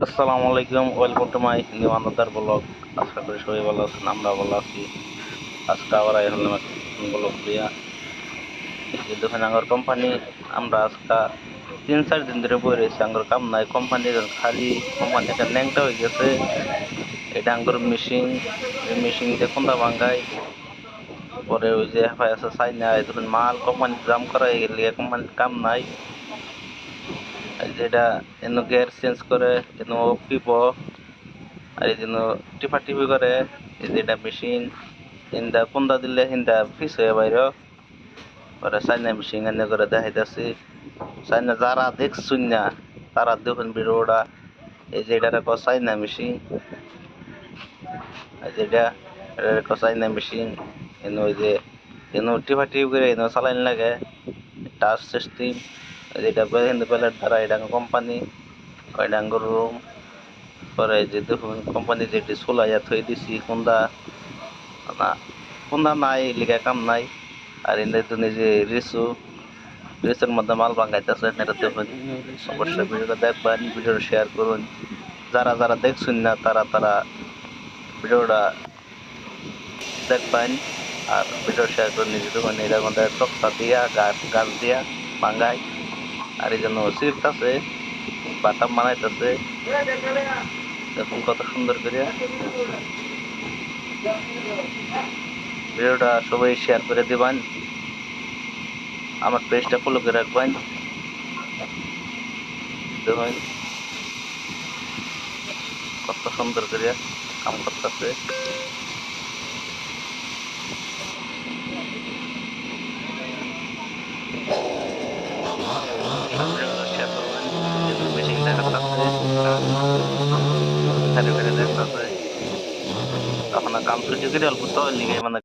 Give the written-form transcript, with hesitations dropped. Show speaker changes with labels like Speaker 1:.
Speaker 1: আসসালামু আলাইকুম, welcome to my new another blog. আশা করি সবাই ভালো আছেন, আমরা ভালো আছি। আজকে আবার আই হলাম একটা ব্লগ দিয়া। এই যে দেখুন আঙ্গর কোম্পানি, আমরা আজকে 3-4 দিন ধরে বই রয়েছি, আঙ্গর কাম নাই। কোম্পানি খালি কোম্পানিটা ন্যাংটা হয়ে গেছে। এটা আঙ্গর মেশিন, এই মেশিন দিয়ে খুন্দা ভাঙ্গাই। পরে ওই যে হেফাই আছে চাইনা, এই দেখুন মাল কোম্পানি জাম করা হয়ে গেলে কোম্পানির কাম নাই। যেটা এনো গিয়ার চেঞ্জ করে, এনো পিপ, আর এই জন্য টিপি করে। এই যে এটা মেশিন, ইন্দা কুন্দা দিলে হিন্দা ফিস হয়ে বাইর। পরে চাইনা মেশিন এনে করে দেখাইতেছি। চাইনা যারা দেখছুন না তারা দেখুন ভিডিওটা। এই যে এটা চাইনা মেশিন, এই যে এটা চাইনা মেশিন। এনে ওই যে এনে টিপি করে এনে চালাইন লাগে, টাচ সিস্টেম। যেটা বেলের দ্বারা এটা কোম্পানি, এটা রুম। পরে যে দেখুন কোম্পানি যেটি সোলাইয়া থই দিছি কুন্দা না, কুন্দা নাই লিগা কাম নাই। আর এনে তো নিজে রিসুর মধ্যে মাল ভাঙাইতেছে, এটা দেখুন। অবশ্যই ভিডিওটা দেখবেন, ভিডিওটা শেয়ার করুন। যারা যারা দেখছেন না তারা তারা ভিডিওটা দেখবেন আর ভিডিও শেয়ার করে নিজে দেখুন। এটার মধ্যে তক্তা দিয়া গাছ দিয়া ভাঙ্গাই। আর এই জন্য সিফট আছে, বাটাম বানাইতেছে। দেখুন কত সুন্দর করে। ভিডিওটা সবাই শেয়ার করে দিবেন, আমার পেজটা ফলো করে রাখবেন। দেখুন কত সুন্দর করে কাম করতেছে। শেয়ার করবেন। মেশিন দেখাচ্ছে, দেখতেছে। এখন কাম সুযোগ অল্প তো লিগে মানে